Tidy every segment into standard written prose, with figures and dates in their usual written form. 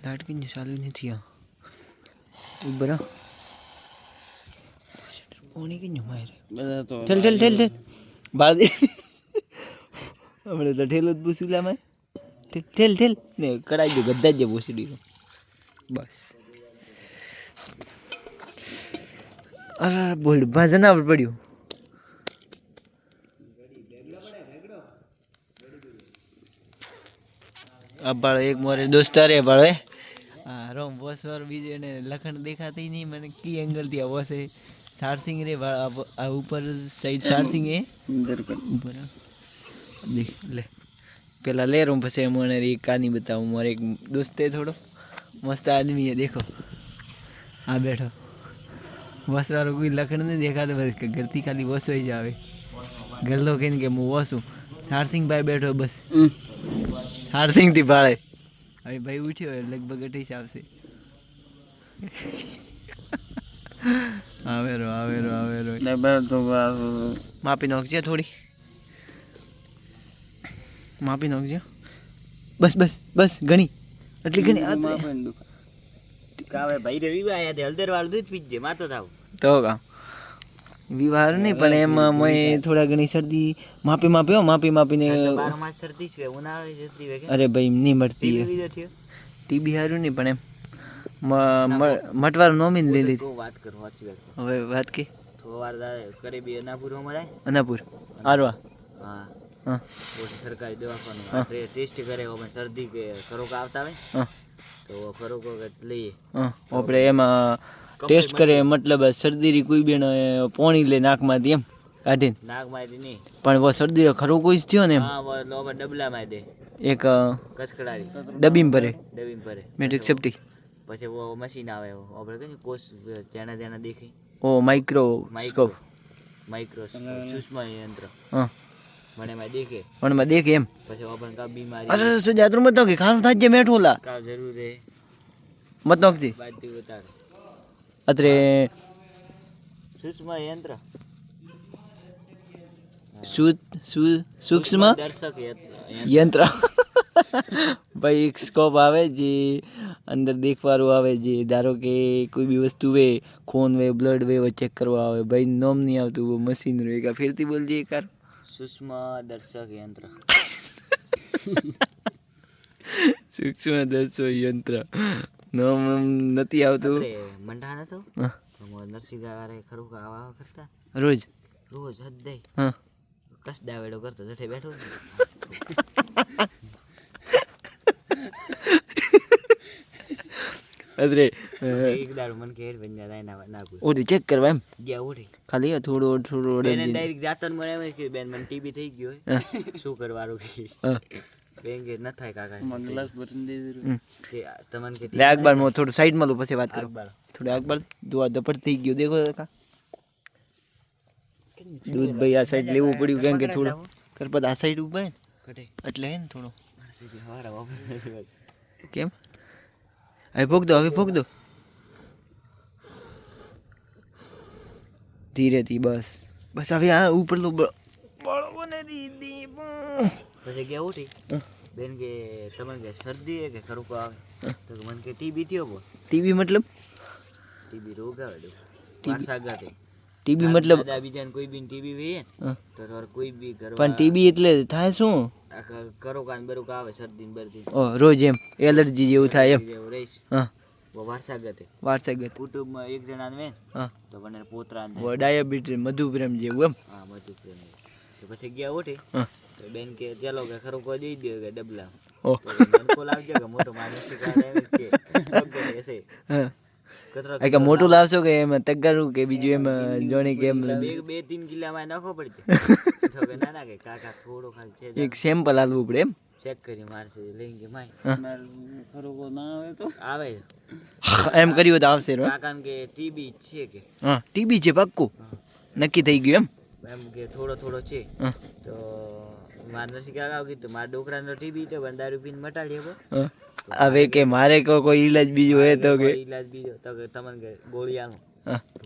Light की चालू नहीं थी ऊपर पानी की मारे ठेल ठेल ठेल ठेल बाल दे हमने तो ठेल पूछूला मैं ठेल ठेल ने कड़ाई जो गद्दा जो पूछड़ी बस अरे बोल भजन आवड़ पड़ियो अब बाड़ो एक मोरे दोस्तार है बाड़ो रोम बस और बीजे ने लखन दिखाते ही नहीं मैंने की एंगल दिया वो से सारसिंग रे अब ऊपर साइड सारसिंग है ऊपर देख ले पहला ले रहा हूँ પછી મને એક કહાની बताऊँ મારે એક દોસ્ત है થોડો મસ્ત આદમી है देखो आ बैठो बस वालों कोई लखन नहीं देखा तो बस गलती खाली बस हो ही जावे घर लोग के मैं बस हूँ सारसिंग भाई बैठो बस सारसिंग थी भाड़े अभी भाई उठ्यो है लगभग 28 हिसाब से आवेरो तो मापी नाखजे थोड़ी मापी नाखजे बस बस बस घणी એટલી ઘણી કાવે ભાઈ રે વિવાહ આયા તે હળદર વાળું દૂધ પીજે માતો થાવ તો કા વિવાહ નહીં પણ એમ મેં થોડા ઘણી શરદી માપી માપીને 12 માસ શરદી છે ઉનાળે શરદી વે અરે ભાઈ નહીં મળતી ટીબી હારું નહીં પણ એમ મટવાર નોમીન લઈ લીધી તો વાત કરો સાચી વાત હવે વાત કે થોવાર કરે બી અનાપુર મળે અનાપુર આરવા હા हाँ सरकारी दवाखाना टेस्ट करे सर्दी के खरोक आवता है तो खरोक लिए આપણે એમાં ટેસ્ટ કરે મતલબ શરદી રી કોઈ બેન પાણી લે નાકમાંથી એમ કાઢીને નાકમાંથી નહીં પણ વો શરદી રો ખરો કોઈ થયો ને હા વો લોબા ડબલામાં દે એક કસકડારી ડબીમ ભરે મેટ્રિક સેફ્ટી પછી વો મશીન આવે આપણે કઈ કોસ જેના જેના દેખે ઓ માઇક્રોસ્કોપ सूक्ष्म यंत्र हाँ મને માં દેખે એમ પછી ઓપન કા બીમારી અરે સુજાત મત કે ખાનું થાજે મેઠોલા કા જરૂર હે મત નોકજી બાદ બતા અત્રે सूक्ष्म यंत्र सूक्ष्म दर्शक यंत्र भाई एक स्कोप आवे जे अंदर देखवारो आवे जे धारो के कोई भी वस्तु वे खून वे ब्लड वे वो चेक करवा आवे भाई नोम नहीं आवतु वो मशीन रहेगा फिर ती बोल दिए कर सूक्ष्म दर्शक यंत्र सूक्ष्म दर्शक यंत्र नोम નથી આવતું મંડા નતો નરસિંહ ગારે ખરું આવા કરતા રોજ હદ દે હા કસ દાવેડો કરતો જઠે બેઠો અરે એક દાડો મન કે હેર બન્યા જાય ના કોઈ ઓડી ચેક કરવા એમ ગયા ઉઠી ખાલી થોડું બેન ડાયરેક્ટ જાતન મને એમ કે બેન મને ટીબી થઈ ગયો શું કરવાનું કે બેન કે ન થાય કાકા મંગલાસ બટન દે કે તમન કે લે અકબર મો થોડું સાઈડ માં લો પછી વાત કરો થોડું અકબર દુઆ દપટ થઈ ગયો દેખો કાકા दूध भाई आ साइड लेवू पड़્યું કેમ કે થોડું કરપત આ સાઈડ ઉભા હે કટે એટલે હે ને થોડો સીધી હવારા બાપુ કેમ હવે ફોક દો ધીરે થી બસ હવે આ ઉપર લો બળવો ને દીદી પછી ગયા ઉઠી બેન કે તમને કે શરદી હે કે ખરું આવે તો મન કે ટીબી થયો બો ટીબી मतलब ટીબી રોગ આવે વારસાગત ટીબી मतलब દાદા બીજાને કોઈ બી ટીબી વે તો તાર કોઈ બી કરવા પણ ટીબી એટલે થાય શું કરો કાન બરું આવે શરદી ને બરદી ઓ રોજ એમ એલર્જી જેવું થાય એમ હા वो वारसागत कुटुंबમાં એક જણાને વે હા તો મને પોતરાને વો ડાયાબિટીસ મધુપ્રેમ જેવું એમ હા મધુપ્રેમ તો પછી ગયા ઉઠી તો બેન કે ચાલો કે ખરું કોઈ દઈ દે કે ડબલા ઓ મનકો લાવજો કે મોટો માણસ કે સબ એસે હા આ કે મોટું લાવશો કે એમ તગારું કે બીજું એમ જોણી કે એમ 2-3 કિલોમાં નાખો પડશે તો કે ના કે કાકા થોડો ખાલી છે એક સેમ્પલ આલવું પડે એમ ચેક કરી મારશે લેંગે માય ખરું કો ના આવે તો આવે એમ કર્યું તો આવશે રો કાકાને કે ટીબી છે કે હા ટીબી છે પાક્કું નક્કી થઈ ગયું એમ કે થોડો છે તો માર નસી કાકા કીધું મારા ડોકરાનો ટીબી તો પણ દારૂ પીને મટાડી હો હવે કે મારે કોઈ ઈલાજ બીજો હે તો કે ઈલાજ બીજો તો કે તમને કે ગોળી આલો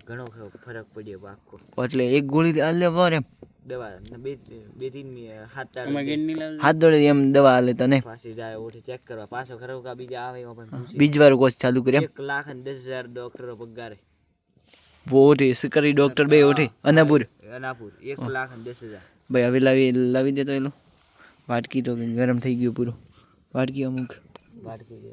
ઘણો ફરક પડ્યો પાક્કો એટલે એક ગોળી આલે વાર એમ દવા ને બે 7-4 હાથ દોડે એમ દવા હાલે તને પાછી જાય ઓઠે ચેક કરવા પાછો ખરો કા બીજા આવે એમાં પણ પૂછી બીજવાર કોર્સ ચાલુ કર્યા 1,10,000 ડોક્ટરો પગારે वो ओठे सरकारी डॉक्टर बे ओठे अनापुर અનાપુર 1,10,000 भाई હવે લાવી દે તો એલો વાટકી તો ગરમ થઈ ગયો પૂરો વાટકી અમુક વાટકી દે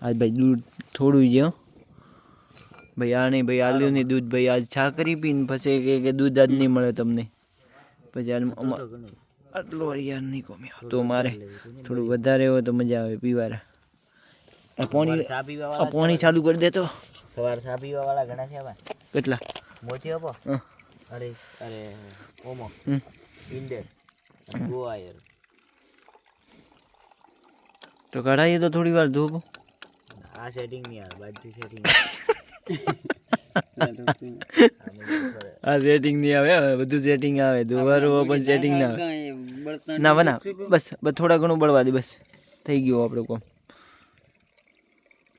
આજ ભાઈ દૂધ થોડું છે ભાઈ આ નહીં ભાઈ આલ્યું નહીં દૂધ ભાઈ આજ છા કરી પીને પછી કે દૂધ આજ નહીં મળે તમને પછી આટલો યાર નહીં કોમ્યો તો મારે થોડું વધારે હોય તો મજા આવે પીવાના પાણી ચાલુ કરી દેતો સવાર ચા પીવા વાળા ઘણા છે ભાઈ કેટલા મોટી આપો અરે ઓમો ઇન્ડેર ગોવાયર તો કઢાઈએ તો થોડી વાર ધોબો આ સેટિંગ નહીં આવે બાજુ સેટિંગ આ સેટિંગ નહીં આવે બધું સેટિંગ આવે દોવારો પણ સેટિંગ ના આવે ના બના બસ થોડા ઘણું બળવા દે બસ થઈ ગયું આપણે કોમ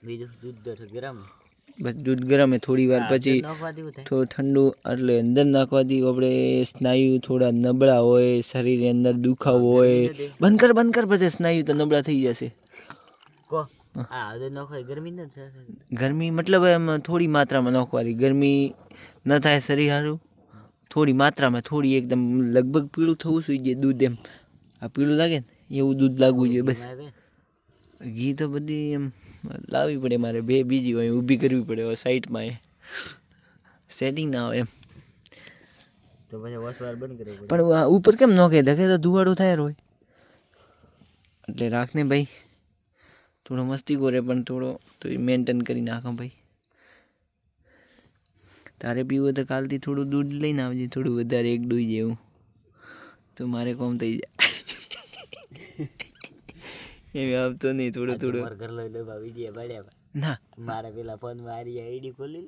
બીજું દૂધ ગરમ બસ દૂધ ગરમ હે થોડી વાર પછી થોડું ઠંડુ એટલે અંદર નાખવા દી આપણે સ્નાયુ થોડા નબળા હોય શરીરની અંદર દુખાવો હોય બંધ કર પછી સ્નાયુ તો નબળા થઈ જશે કો હા દૂધ નાખવા ગરમી ન છે ગરમી મતલબ એમ થોડી માત્રામાં નાખવાની ગરમી ન થાય શરીર સારું થોડી માત્રામાં થોડી એકદમ લગભગ પીળું થવું જોઈએ દૂધ એમ આ પીળું લાગે ને એવું દૂધ લાગવું જોઈએ બસ ઘી તો બધી એમ લાવવી પડે મારે બે બીજી હોય ઊભી કરવી પડે સાઈડમાં એ સેટિંગ ના આવે એમ તો પછી વસવાર બંધ કરવું પડે પણ ઉપર કેમ ન કહે દખે તો ધુવાડો થાય હોય એટલે રાખને ભાઈ થોડો મસ્તી કરે પણ થોડો તો મેન્ટેન કરી નાખો ભાઈ તારે પીવું તો કાલથી થોડું દૂધ લઈને આવજે થોડું વધારે એક ડોઈ જેવું તો મારે કોમ થઈ જાય એમ આપતો નહીં થોડું ઘર લઈ લો વિડીયો પડ્યા ના મારે પેલા ફોન માં આઈડી ખોલી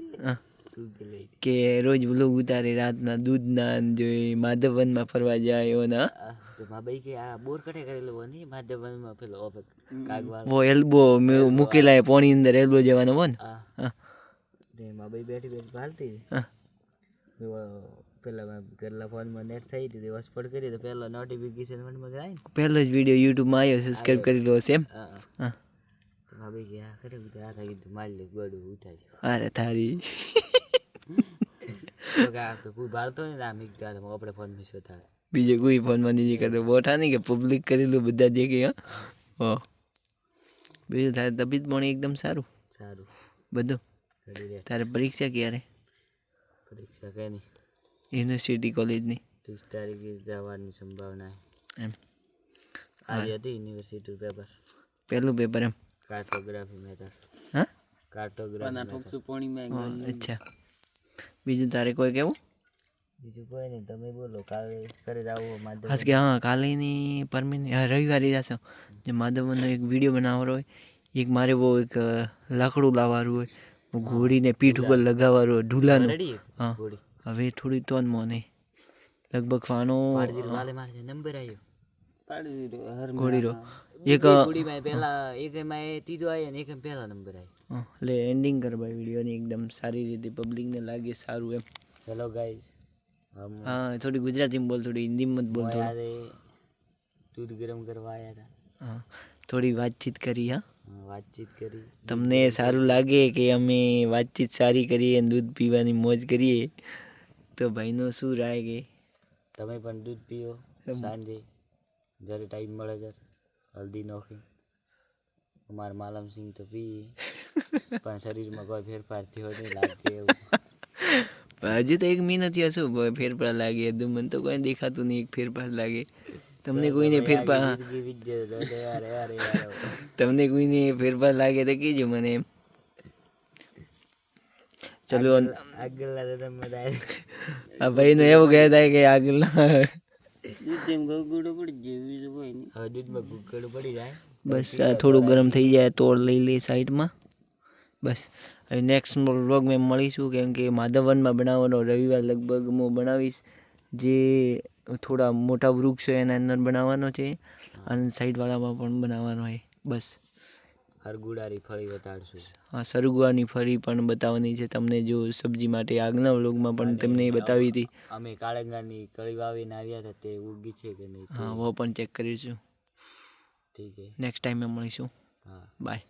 લે કે રોજ વ્લોગ ઉતારે રાતના દૂધના જોઈ માધવવનમાં ફરવા જાય એવો ના તો મા ભાઈ કે આ બોર કટે કરેલો ને માધવવનમાં પેલો કાગવાળ વો એલ્બો મૂકેલા હે પાણી અંદર એલ્બો જવાનો હો ને હા ને મા ભાઈ બેઠી ભાલતી પેલા ઘરના ફોનમાં નેટ થઈ હતી હોસ્પોટ કરી તો પહેલા નોટિફિકેશન મનમાં જાય ને પહેલો જ વિડીયો યુટ્યુબમાં આવ્યો સબસ્ક્રાઇબ કરી લો સેમ હા તો મા ભાઈ કે આ કરે આ થઈ ગયું મારી લે ગોડું ઉઠાય અરે તારી તો કે આ તો કોઈ ભારતો ને આ મિક તો આપણે ફોન મિસ થાય બીજે કોઈ ફોનમાં નહીં કરતો બોઠા નહીં કે પબ્લિક કરેલું બધા દેખે હા બીજું તારે તબિયત પાણી એકદમ સારું બધું તારે પરીક્ષા ક્યારે પરીક્ષા કઈ નહીં યુનિવર્સિટી કોલેજની 30 તારીખે જવાની સંભાવના એમ આજે હતી યુનિવર્સિટી પેપર પહેલું પેપર એમ કાર્ટોગ્રાફી મેથડ હા કાર્ટોગ્રાફી અચ્છા બીજું તારે કોઈ કેવું બીજું કોઈ નહીં તમે બોલો કાલે કરે આવો માધવ ખાસ કે હા કાલેની પરમીને રવિવારે જશો જે માધવનો એક વિડીયો બનાવવાનો હોય એક મારે બહુ એક લાકડું લાવવાનું હોય ઘોડીને પીઠ ઉપર લગાવવાનું હોય ઢૂલાનું હા હવે થોડી તો મોને લગભગ ફાનો નંબર આવ્યો ઘોડીરો એક ઘોડીમાં પહેલા એક એમાં ત્રીજો આવ્યો ને એક પહેલા નંબર આવ્યો એટલે એન્ડિંગ કર ભાઈ વિડીયોની એકદમ સારી રીતે પબ્લિકને લાગે સારું એમ હેલો ગાઈઝ હા થોડી ગુજરાતીમાં બોલ થોડી હિન્દીમાં જ બોલ દૂધ ગરમ કરવા આવ્યા હતા હા થોડી વાતચીત કરી હા વાતચીત કરી તમને સારું લાગે કે અમે વાતચીત સારી કરીએ દૂધ પીવાની મોજ કરીએ તો ભાઈનો શું રાય કે તમે પણ દૂધ પીઓ સાંજે જ્યારે ટાઈમ મળે ત્યારે હલ્દી નોખી અમારા માલમસિંહ તો પીએ પણ શરીરમાં કોઈ ફેરફાર થયો નહીં લાગતી એવું હજુ તો એક મહિના થયા શું ફેરફાર લાગે મને તો કોઈ દેખાતું નહીં એક ફેરફાર લાગે તમને કોઈને ફેરફાર તમને કોઈને ફેરફાર લાગે તો કહેજો મને એમ ચલો આગળના આ ભાઈનો એવું કહેતા કે આગળના દૂધમાં ગુગળું પડી જાય બસ આ થોડું ગરમ થઈ જાય તોડ લઈ લે સાઈડમાં બસ હવે નેક્સ્ટ વ્લોગ મેં મળીશું કેમ કે માધવવનમાં બનાવવાનો રવિવાર લગભગ હું બનાવીશ જે થોડા મોટા વૃક્ષ હોય એના અંદર બનાવવાનો છે અને સાઈડવાળામાં પણ બનાવવાનો હોય બસ હરગુડારી ફળી બતાડશું. હા, સરગવાની ફળી પણ બતાવવાની છે તમને. જો સબ્જી માટે આગના વ્લોગમાં પણ તમને એ બતાવી હતી. અમે કાળંગાની કળી વાવીને આવ્યા હતા તે ઉગી છે કે નહીં. હા, वो પણ ચેક કરીશું. ઠીક છે, નેક્સ્ટ ટાઈમે મળીશું. હા, બાય.